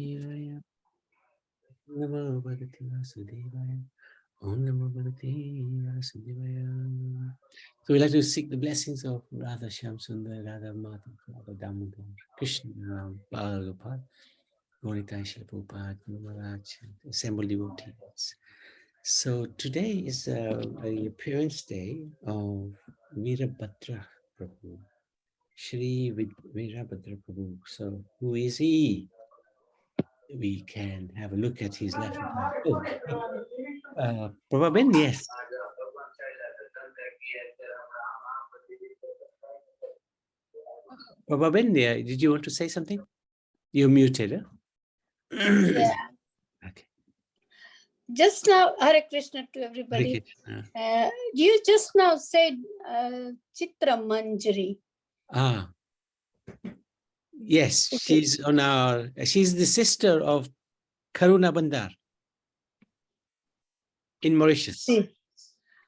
Namo Bhagavate Vasudevaya. Om Namo Bhagavate Vasudevaya. So we like to seek the blessings of Radha Shyamsundar, Radha Madhav, Radha Damodar, Krishna, Balagopal, Gauritai Srila Prabhupada, Guru Maharaj, assembled devotees. So today is the appearance day of Virabhadra Prabhu, Shri Virabhadra Prabhu. So who is he? We can have a look at his life. Okay. Prabhupada, yes. Prabhupada, did you want to say something? You're muted. Huh? Yeah. Okay. Just now, Hare Krishna to everybody. You just now said Chitra Manjari. Ah. Yes, she's on our. She's the sister of Karuna Bandar in Mauritius.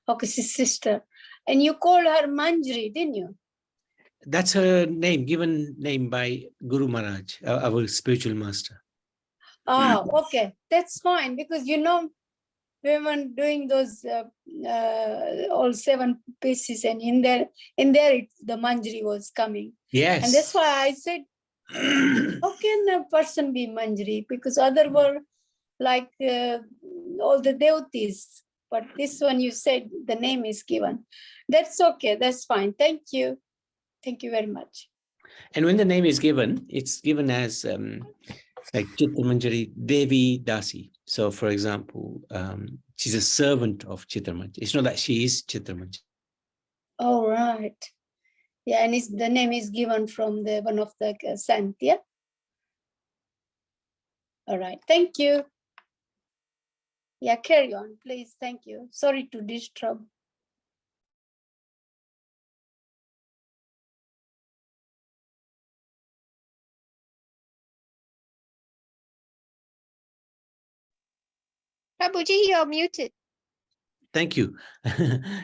Okay, she's sister. And you called her Manjari, didn't you? That's her name, given name by Guru Maharaj, our spiritual master. Ah, okay. That's fine, because you know, we were doing those all 7 pieces, and in there the Manjari was coming. Yes. And that's why I said, how can a person be Manjari? Because other were like all the devotees. But this one you said the name is given. That's okay. That's fine. Thank you. Thank you very much. And when the name is given, it's given as like Chitta Manjari Devi Dasi. So, for example, she's a servant of Chitta Manjari. It's not that she is Chitta Manjari. All right. Yeah, and the name is given from the one of the saint, yeah? All right. Thank you. Yeah, carry on, please. Thank you. Sorry to disturb. Prabhuji, you're muted. Thank you.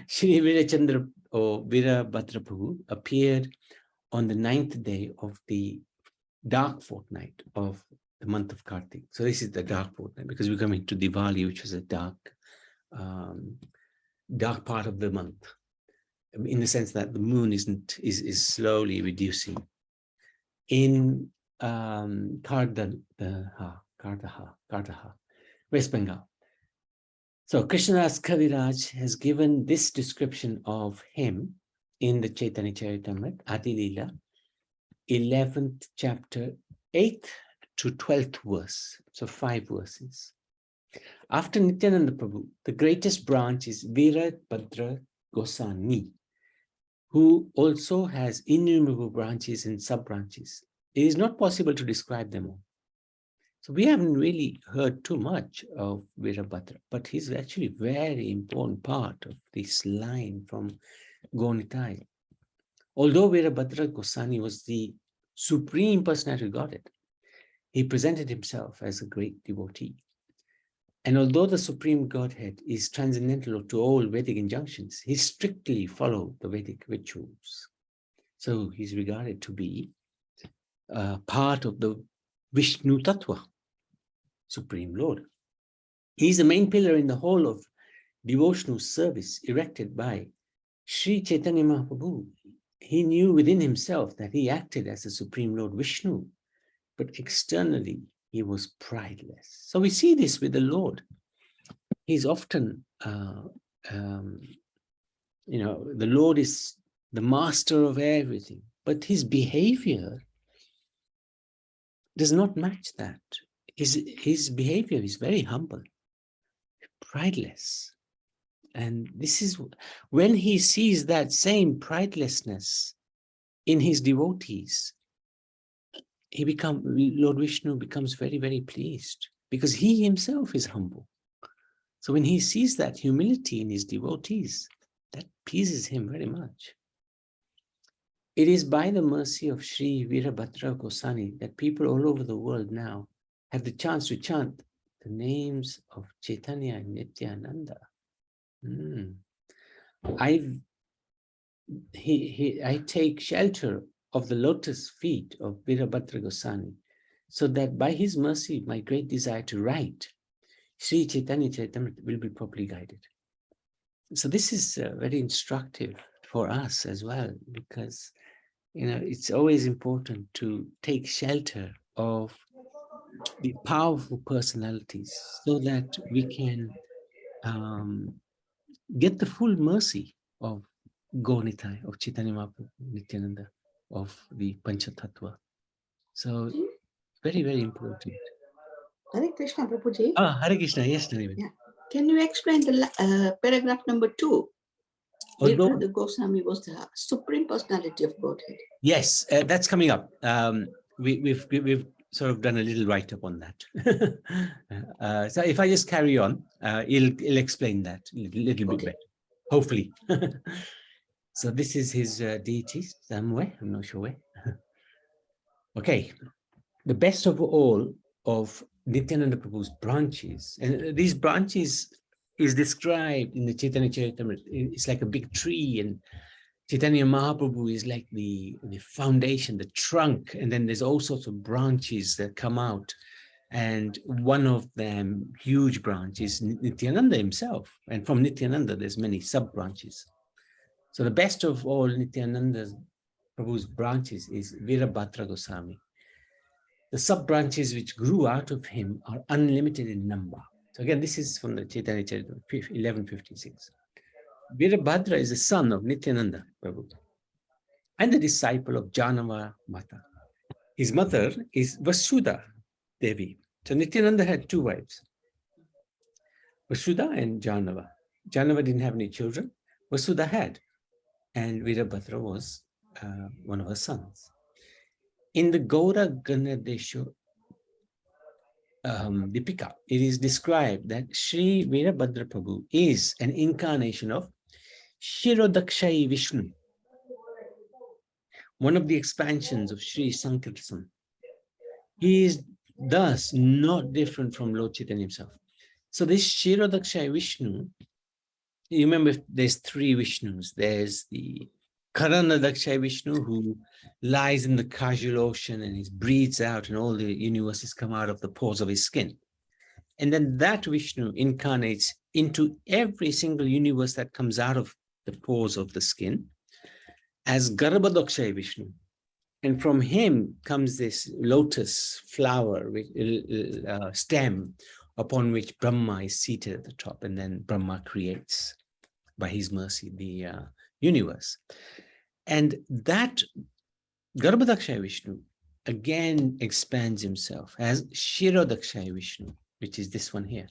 Shri Virachandra or Virabhadra Prabhu appeared on the 9th day of the dark fortnight of the month of Kartik. So this is the dark fortnight because we're coming to Diwali, which was a dark part of the month, in the sense that the moon is slowly reducing. In Kardaha, West Bengal. So Krishnadas Kaviraj has given this description of him in the Chaitanya Charitamrita, Adi Leela, 11th chapter, 8th to 12th verse. So 5 verses. After Nityananda Prabhu, the greatest branch is Virabhadra Goswami, who also has innumerable branches and sub-branches. It is not possible to describe them all. So we haven't really heard too much of Virabhadra, but he's actually a very important part of this line from Gaunitai. Although Virabhadra Goswami was the supreme personality of Godhead, he presented himself as a great devotee. And although the supreme Godhead is transcendental to all Vedic injunctions, he strictly followed the Vedic rituals. So he's regarded to be part of the Vishnu Tattva, Supreme Lord. He's the main pillar in the whole of devotional service erected by Sri Chaitanya Mahaprabhu. He knew within himself that he acted as the Supreme Lord Vishnu, but externally he was prideless. So we see this with the Lord. He's often, the Lord is the master of everything, but his behavior does not match that. His behavior is very humble, prideless. And this is when he sees that same pridelessness in his devotees, Lord Vishnu becomes very, very pleased because he himself is humble. So when he sees that humility in his devotees, that pleases him very much. It is by the mercy of Sri Virabhadra Goswami that people all over the world now have the chance to chant the names of Chaitanya and Nityananda. I take shelter of the lotus feet of Virabhadra Goswami so that by his mercy, my great desire to write Sri Chaitanya Charitamrita will be properly guided. So this is very instructive for us as well, because it's always important to take shelter of the powerful personalities so that we can get the full mercy of Gaunitai, of Chaitanya Mahaprabhu, Nityananda, of the Panchatattva. So very, very important. Hare Krishna, Prabhuji. Hare Krishna, yes, Nariman. Yeah. Can you explain the paragraph number 2? Although, the Goswami was the Supreme Personality of Godhead. yes, that's coming up. We've sort of done a little write-up on that. So if I just carry on, he'll explain that a little bit better, hopefully. So this is his deity somewhere, I'm not sure where. Okay, the best of all of Nityananda Prabhu's branches, and these branches is described in the Chaitanya Charitamrita. It's like a big tree, and Chaitanya Mahaprabhu is like the foundation, the trunk, and then there's all sorts of branches that come out. And one of them, huge branch, is Nityananda himself. And from Nityananda, there's many sub-branches. So the best of all Nityananda Prabhu's branches is Virabhadra Goswami. The sub-branches which grew out of him are unlimited in number. So again, this is from the Chaitanya Charitamrita, 1156. Virabhadra is the son of Nityananda Prabhu and the disciple of Janava Mata. His mother is Vasudha Devi. So Nityananda had 2 wives, Vasudha and Janava. Janava didn't have any children. Vasudha had, and Virabhadra was one of her sons. In the Gaura Ganadesha Dipika, it is described that Sri Virabhadra Prabhu is an incarnation of Shirodakshai Vishnu, one of the expansions of Sri Sankirtan. He is thus not different from Lord Chaitanya himself. So this Shirodakshai Vishnu, you remember there's 3 Vishnus. There's the Karanadakshai Vishnu, who lies in the Kajal ocean and he breathes out and all the universes come out of the pores of his skin. And then that Vishnu incarnates into every single universe that comes out of the pores of the skin as Garbhadakshay Vishnu. And from him comes this lotus flower, stem, upon which Brahma is seated at the top, and then Brahma creates, by his mercy, the universe. And that Garbhadakshay Vishnu again expands himself as Shirodakshay Vishnu, which is this one here.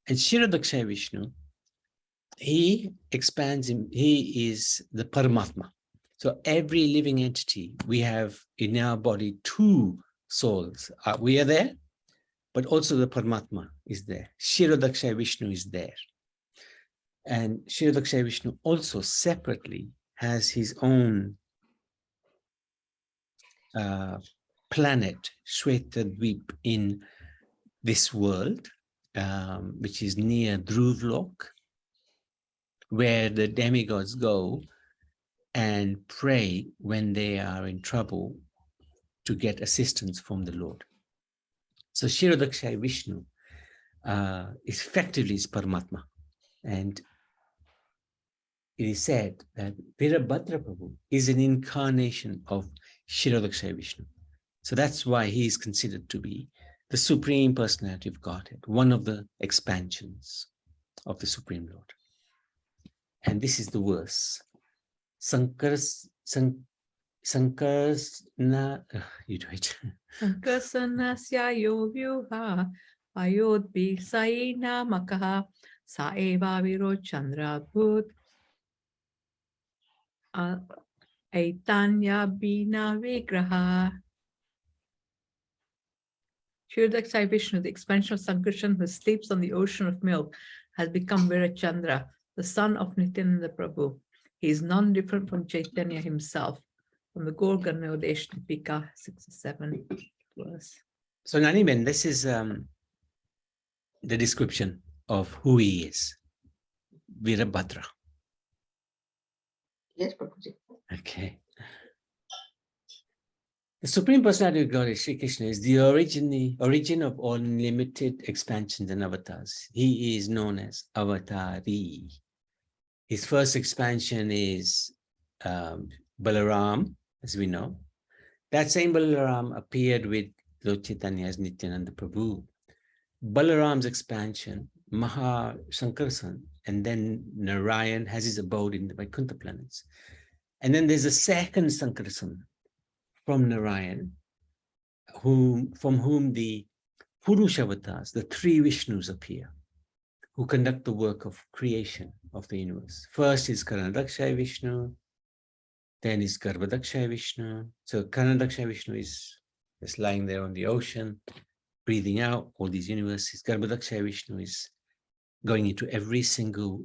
And Shirodakshay Vishnu, he expands him, he is the Paramatma. So every living entity, we have in our body 2 souls. We are there, but also the Paramatma is there. Shirodakshay Vishnu is there. And Shirodakshay Vishnu also separately has his own planet, Shwetadvip, in this world, which is near Dhruvlok, where the demigods go and pray when they are in trouble to get assistance from the Lord. So Shirodakshay Vishnu effectively is Paramatma. And it is said that Virabhadra Prabhu is an incarnation of Shirodakshay Vishnu. So that's why he is considered to be the Supreme Personality of Godhead, one of the expansions of the Supreme Lord. And this is the verse. Sankarsna, you do it. Sankarsanasya yo vyuha ayodbi saina makaha saeva viro chandra bhut aitanya bina vigraha. Shirodakshay Vishnu, the expansion of Sankarshan, who sleeps on the ocean of milk, has become Virachandra, the son of Nityananda Prabhu. He is non-different from Chaitanya himself. From the Gaur Ganodesha Dipika 67 verse. So Naniben, this is the description of who he is. Virabhadra. Yes, Prabhuji. Okay. The Supreme Personality of God, Sri Krishna, is the origin of all unlimited expansions and avatars. He is known as Avatari. His first expansion is Balaram, as we know. That same Balaram appeared with Lord Chaitanya as Nityananda Prabhu. Balaram's expansion, Maha Sankarsan, and then Narayan has his abode in the Vaikuntha planets. And then there's a second Sankarsan from Narayan, from whom the Purusha avatars, the three Vishnus appear, who conduct the work of creation of the universe. First is Karanadakshay Vishnu, then is Garbhadakshay Vishnu. So Karanadakshay Vishnu is just lying there on the ocean, breathing out all these universes. Garbhadakshay Vishnu is going into every single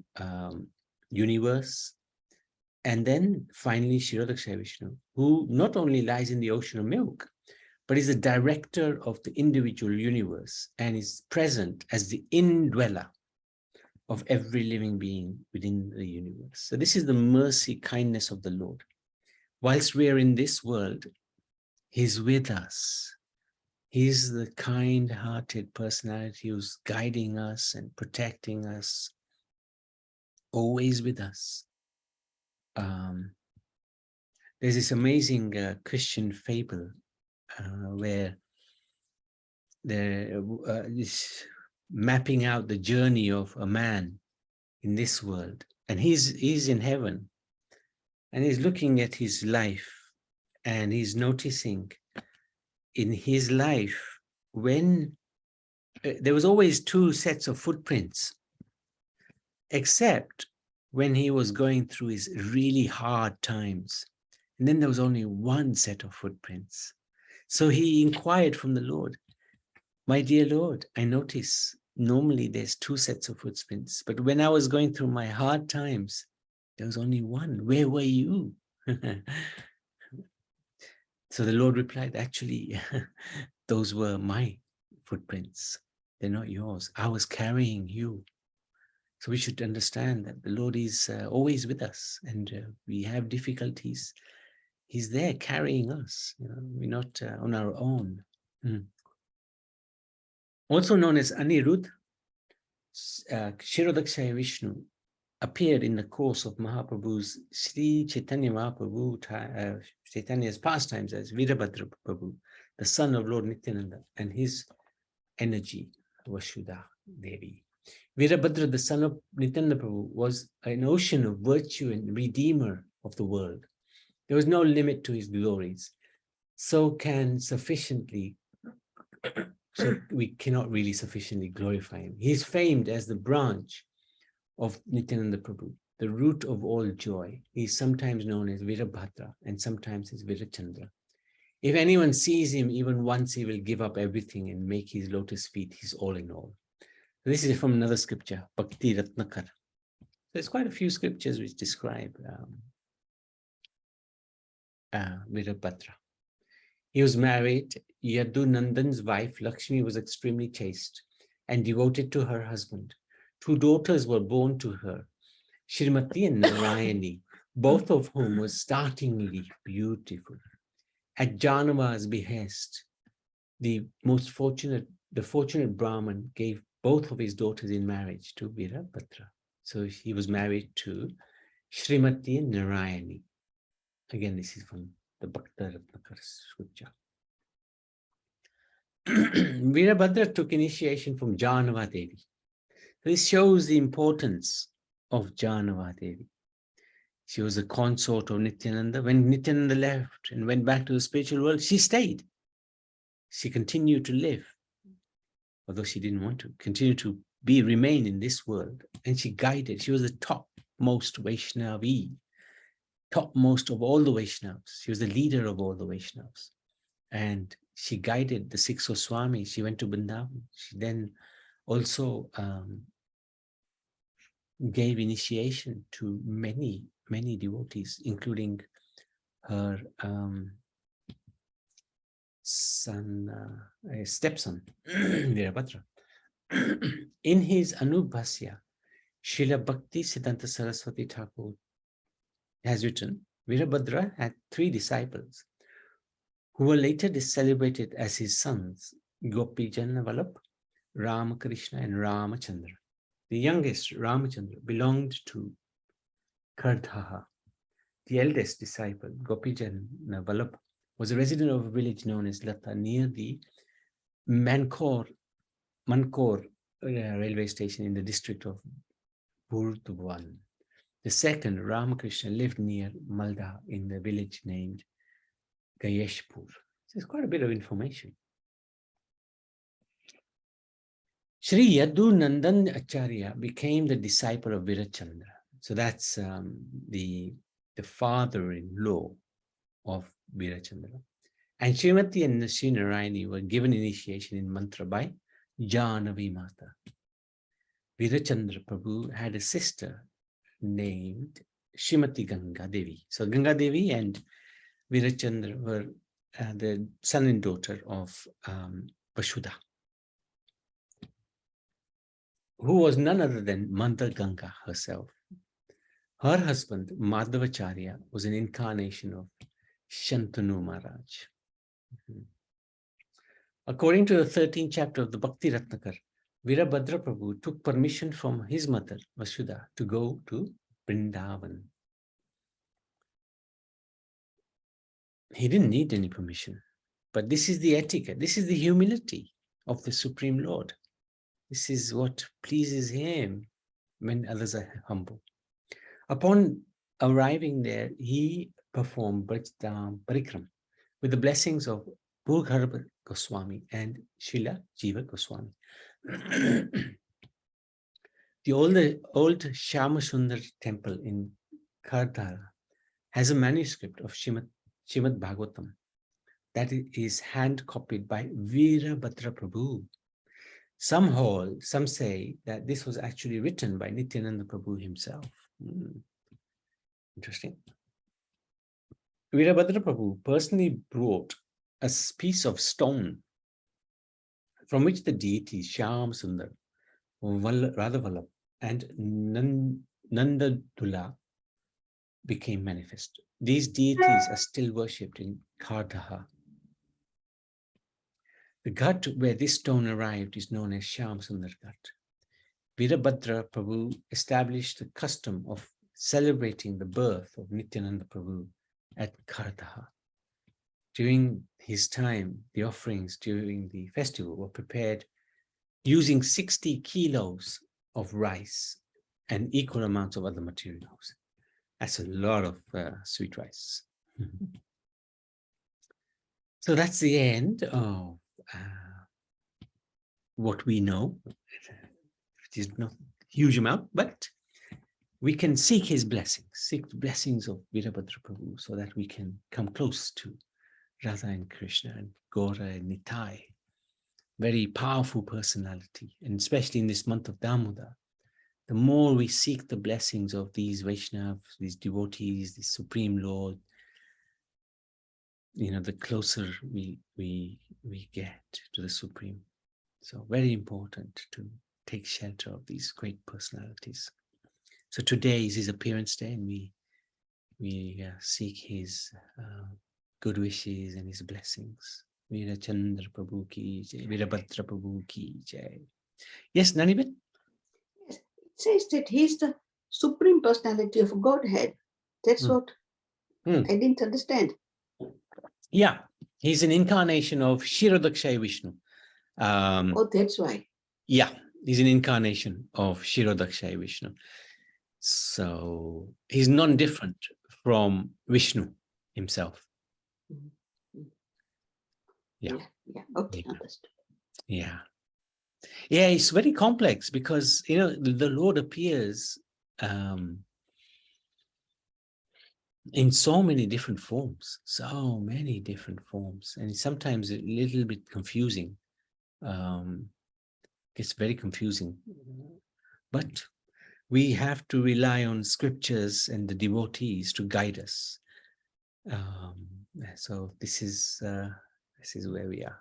universe. And then finally Kshirodakshay Vishnu, who not only lies in the ocean of milk, but is the director of the individual universe and is present as the indweller of every living being within the universe. So this is the mercy, kindness of the Lord. Whilst we are in this world, He's with us. He's the kind-hearted personality who's guiding us and protecting us, always with us. There's this amazing Christian fable where they're mapping out the journey of a man in this world, and he's in heaven, and he's looking at his life, and he's noticing in his life when there was always two sets of footprints, except when he was going through his really hard times, and then there was only one set of footprints. So he inquired from the Lord, "My dear Lord, I notice normally there's two sets of footprints, but when I was going through my hard times, there was only one. Where were you?" So the Lord replied, "Actually, those were my footprints. They're not yours. I was carrying you." So we should understand that the Lord is always with us, and we have difficulties. He's there carrying us. We're not on our own. Also known as Anirudh, Kshirodakshay Vishnu appeared in the course of Mahaprabhu's Sri Chaitanya Mahaprabhu, Chaitanya's pastimes as Virabhadra Prabhu, the son of Lord Nityananda, and his energy, Vasudha Devi. Virabhadra, the son of Nityananda Prabhu, was an ocean of virtue and redeemer of the world. There was no limit to his glories. So we cannot really sufficiently glorify him. He is famed as the branch of Nityananda Prabhu, the root of all joy. He is sometimes known as Virabhadra and sometimes as Virachandra. If anyone sees him even once, he will give up everything and make his lotus feet his all in all. This is from another scripture, Bhakti Ratnakar. There's quite a few scriptures which describe Virabhadra. He was married. Yadunandan's wife, Lakshmi, was extremely chaste and devoted to her husband. 2 daughters were born to her, Shrimati and Narayani, both of whom were startlingly beautiful. At Janava's behest, the fortunate Brahman gave both of his daughters in marriage to Virabhadra. So he was married to Shrimati and Narayani. Again, this is from the Bhakta Ratnakar scripture. Virabhadra took initiation from Janava Devi. This shows the importance of Janava Devi. She was a consort of Nityananda. When Nityananda left and went back to the spiritual world, she stayed. She continued to live, although she didn't want to, continue to remain in this world. And she guided. She was the topmost Vaishnavi, topmost of all the Vaishnavas. She was the leader of all the Vaishnavas. And she guided the 6 Goswamis. She went to Vrindavan. She then also gave initiation to many, many devotees, including her stepson, Virabhadra. In his Anubhasya, Srila Bhakti Siddhanta Saraswati Thakur has written, Virabhadra had 3 disciples who were later celebrated as his sons, Gopijana Vallabh, Ramakrishna, and Ramachandra. The youngest, Ramachandra, belonged to Kardhaha. The eldest disciple, Gopijana Vallabh, was a resident of a village known as Lata near the Mankor railway station in the district of Burdwan. The second, Ramakrishna, lived near Malda in the village named Gayeshpur. So it's quite a bit of information. Sri Yadu Nandan Acharya became the disciple of Virachandra. So that's the father-in-law of Virachandra. And Srimati and Srinarayani were given initiation in mantra by Janavi Mata. Virachandra Prabhu had a sister named Srimati Ganga Devi. So Ganga Devi and Virachandra were the son and daughter of Vasudha, who was none other than Mother Ganga herself. Her husband, Madhavacharya, was an incarnation of Shantanu Maharaj. According to the 13th chapter of the Bhakti Ratnakar, Virabhadra Prabhu took permission from his mother, Vasudha, to go to Vrindavan. He didn't need any permission, but this is the etiquette, this is the humility of the Supreme Lord. This is what pleases him when others are humble. Upon arriving there, he performed Braj Parikram with the blessings of Bhurgarbha Goswami and Srila Jiva Goswami. The old Shyama temple in Kardara has a manuscript of Srimad Bhagavatam that is hand copied by Virabhadra Prabhu. Some say that this was actually written by Nityananda Prabhu himself. Interesting. Virabhadra Prabhu personally brought a piece of stone from which the deities Shyam Sundar, Radhavallabh, and Nandadula became manifest. These deities are still worshipped in Kardhaha. The ghat where this stone arrived is known as Shyam Sundar Ghat. Virabhadra Prabhu established the custom of celebrating the birth of Nityananda Prabhu at Kardhaha. During his time, the offerings during the festival were prepared using 60 kilos of rice and equal amounts of other materials. That's a lot of sweet rice. So that's the end of what we know, which is not a huge amount, but we can seek his blessings, seek the blessings of Virabhadra Prabhu so that we can come close to Radha and Krishna and Gaura and Nitai. Very powerful personality, and especially in this month of Damodar, the more we seek the blessings of these Vaishnavas, these devotees, the Supreme Lord, the closer we get to the Supreme. So very important to take shelter of these great personalities. So today is his appearance day, and we seek his good wishes and his blessings. Virachandra Prabhu ki jai, Virabhadra Prabhu ki jai. Yes, Nanibet? Yes, it says that he's the Supreme Personality of Godhead. That's what I didn't understand. Yeah, he's an incarnation of Kshirodakshaya Vishnu. Oh, that's why. Yeah, he's an incarnation of Kshirodakshaya Vishnu. So he's non-different from Vishnu himself. Yeah. Okay, Yeah. understood. Yeah, it's very complex because the Lord appears in so many different forms, and it's sometimes a little bit confusing. It's very confusing, but we have to rely on scriptures and the devotees to guide us. So this is where we are.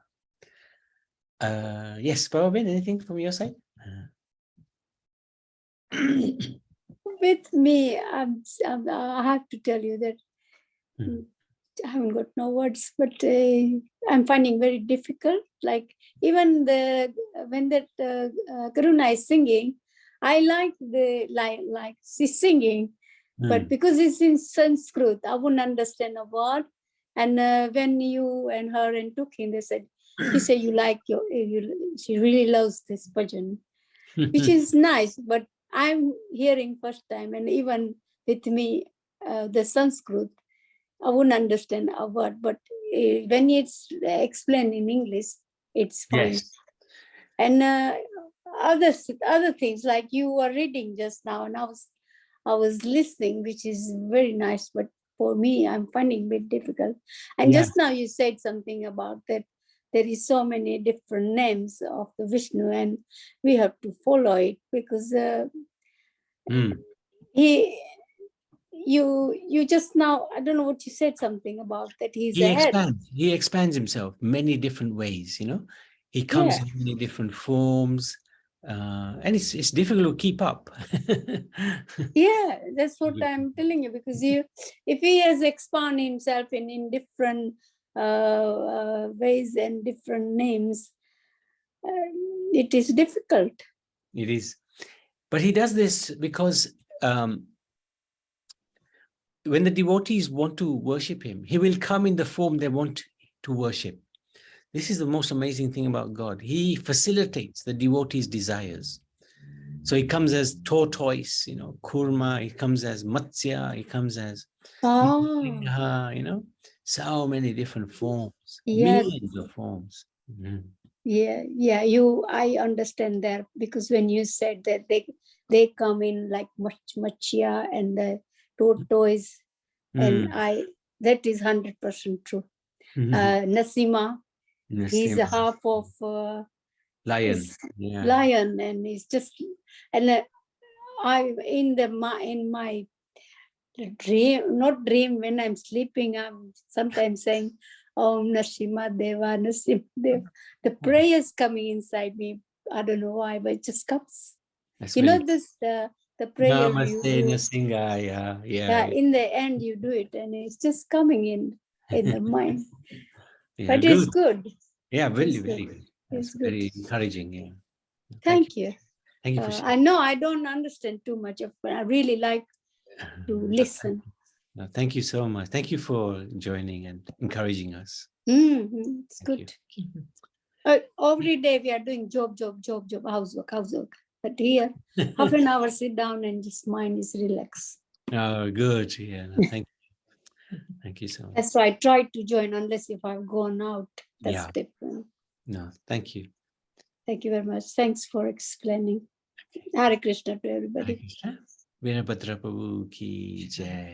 Yes, Prabhupada, anything from your side? With me, I have to tell you that I haven't got no words, but I'm finding very difficult. Like even when that Karuna is singing, I like she's singing, but because it's in Sanskrit, I wouldn't understand a word. And when you and her and took him, they said, she said you like she really loves this bhajan, which is nice. But I'm hearing first time, and even with me, the Sanskrit, I wouldn't understand a word, but when it's explained in English, it's fine. Yes. And other things like you were reading just now, and I was listening, which is very nice. But for me, I'm finding a bit difficult. And just now you said something about that there is so many different names of the Vishnu, and we have to follow it because you just now, I don't know what you said something about that he's ahead. He expands himself many different ways, you know. He comes in many different forms, and it's difficult to keep up. Yeah, that's what I'm telling you, because if he has expanded himself in different ways and different names, it is difficult. It is, but he does this because when the devotees want to worship him, he will come in the form they want to worship. This is the most amazing thing about God. He facilitates the devotees' desires. So he comes as tortoise, you know, kurma, he comes as matsya, he comes as you know, so many different forms, millions of forms. I understand that, because when you said that they come in like matsya and the tortoise, and that is 100% true. Nasima, he's a half of lion, lion, and he's just, and I in my dream, not dream, when I'm sleeping, I'm sometimes saying, Om Narasimha Deva, Narasimha Deva. The prayers coming inside me. I don't know why, but it just comes. That's you know this the prayer Namaste, you do. Nasinga, In the end you do it, and it's just coming in the mind. But good. it's good. Yeah, very good. good. That's It's very good. encouraging. Yeah. Thank you. Thank you for sharing. I know I don't understand too much of, but I really like to listen. No, thank you so much. Thank you for joining and encouraging us. It's Thank good. Every day we are doing job, housework. But here, half an hour, sit down and just mind is relaxed. Oh, good. Yeah, no, thank you. Thank you so much. That's why I try to join, unless if I've gone out. That's different. No, thank you. Thank you very much. Thanks for explaining. Hare Krishna to everybody. Virabhadra Prabhu ki jai.